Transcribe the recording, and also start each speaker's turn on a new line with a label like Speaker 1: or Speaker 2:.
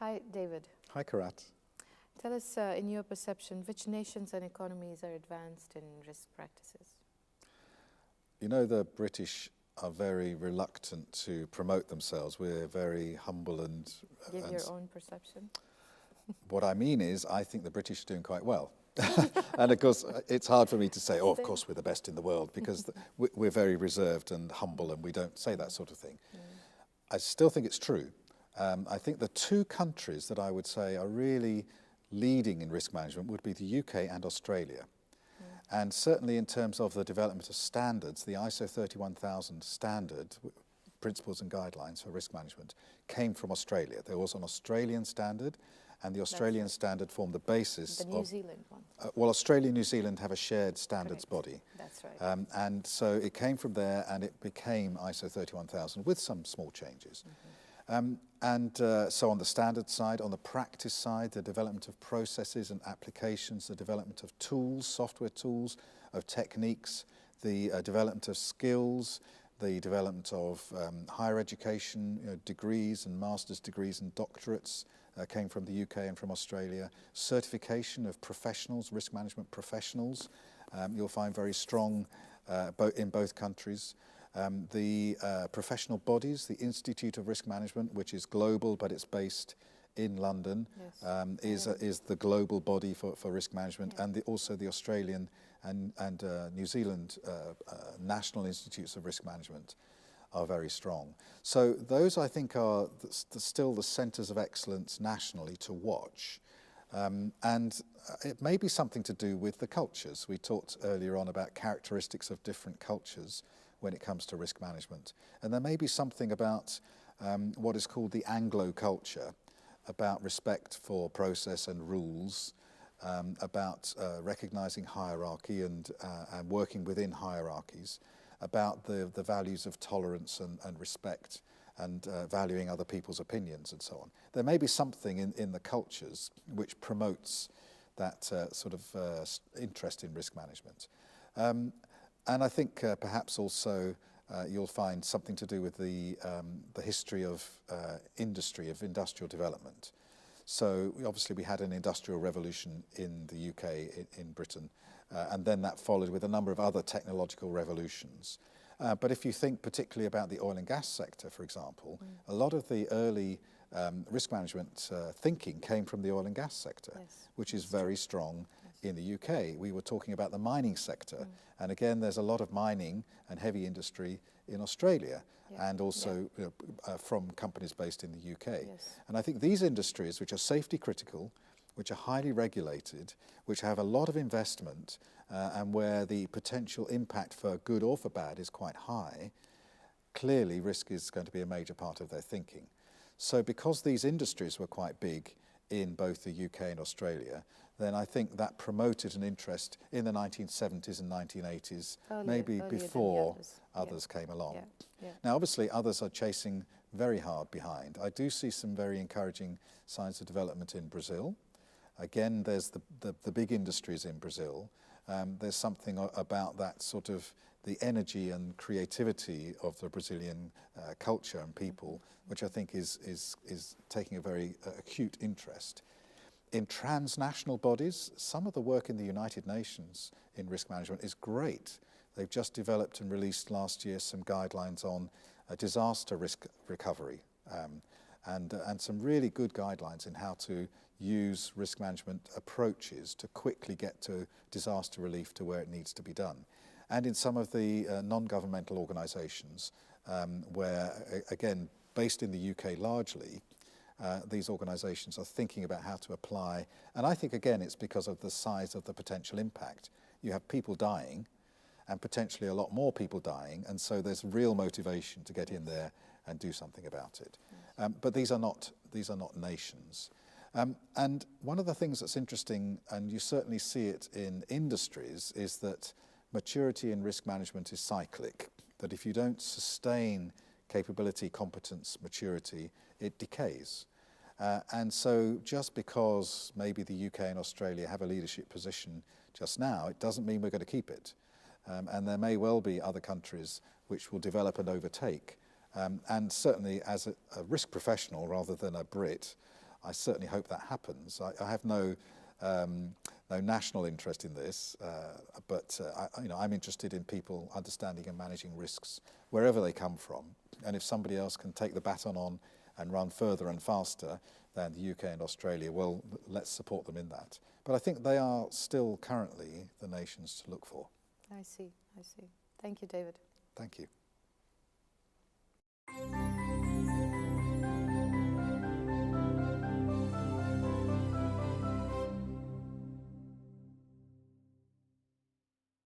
Speaker 1: Hi, David.
Speaker 2: Hi, Karat.
Speaker 1: Tell us, in your perception, which nations and economies are advanced in risk practices?
Speaker 2: You know, the British are very reluctant to promote themselves. We're very humble and...
Speaker 1: Give your own perception.
Speaker 2: What I mean is, I think the British are doing quite well. And of course, it's hard for me to say, oh, of course we're the best in the world, because we're very reserved and humble and we don't say that sort of thing. I still think it's true. I think the two countries that I would say are really leading in risk management would be the UK and Australia. And certainly in terms of the development of standards, the ISO 31000 standard, principles and guidelines for risk management, came from Australia. There was an Australian standard, and the Australian standard formed the basis of...
Speaker 1: The New Zealand one.
Speaker 2: Well, Australia and New Zealand have a shared standards body.
Speaker 1: That's right.
Speaker 2: And so it came from there and it became ISO 31000 with some small changes. So on the standard side, on the practice side, the development of processes and applications, the development of tools, software tools, of techniques, the development of skills, the development of higher education, degrees and master's degrees and doctorates came from the UK and from Australia. Certification of professionals, risk management professionals, you'll find very strong in both countries. The professional bodies, the Institute of Risk Management, which is global but it's based in London, is the global body for risk management, and also the Australian and New Zealand National Institutes of Risk Management are very strong. So those, I think, are still the centres of excellence nationally to watch. And it may be something to do with the cultures. We talked earlier on about characteristics of different cultures when it comes to risk management. And there may be something about what is called the Anglo culture, about respect for process and rules, about recognising hierarchy and working within hierarchies, about the values of tolerance and respect and valuing other people's opinions and so on. There may be something in the cultures which promotes that sort of interest in risk management. And I think perhaps also you'll find something to do with the history of industry, of industrial development. So obviously we had an industrial revolution in the UK, in Britain, and then that followed with a number of other technological revolutions. But if you think particularly about the oil and gas sector, for example, a lot of the early risk management thinking came from the oil and gas sector, which is very strong in the UK. We were talking about the mining sector, and again there's a lot of mining and heavy industry in Australia, and also from companies based in the UK. And I think these industries, which are safety critical, which are highly regulated, which have a lot of investment, and where the potential impact for good or for bad is quite high, clearly risk is going to be a major part of their thinking. So because these industries were quite big in both the UK and Australia, then I think that promoted an interest in the 1970s and 1980s, maybe before others came along. Now obviously others are chasing very hard behind. I do see some very encouraging signs of development in Brazil. Again, there's the big industries in Brazil. There's something about that sort of the energy and creativity of the Brazilian culture and people, which I think is taking a very acute interest. In transnational bodies, some of the work in the United Nations in risk management is great. They've just developed and released last year some guidelines on disaster risk recovery, and some really good guidelines in how to use risk management approaches to quickly get to disaster relief to where it needs to be done. And in some of the non-governmental organisations where, again, based in the UK largely, these organisations are thinking about how to apply, and I think again it's because of the size of the potential impact. You have people dying and potentially a lot more people dying, and so there's real motivation to get in there and do something about it. But these are not nations. And one of the things that's interesting, and you certainly see it in industries, is that maturity in risk management is cyclic, that if you don't sustain capability, competence, maturity, it decays. And so just because maybe the UK and Australia have a leadership position just now, it doesn't mean we're going to keep it. And there may well be other countries which will develop and overtake. And certainly as a risk professional rather than a Brit, I certainly hope that happens. I have no national interest in this, but I'm interested in people understanding and managing risks wherever they come from. And if somebody else can take the baton on and run further and faster than the UK and Australia, well, let's support them in that. But I think they are still currently the nations to look for.
Speaker 1: I see. Thank you, David.
Speaker 2: Thank you.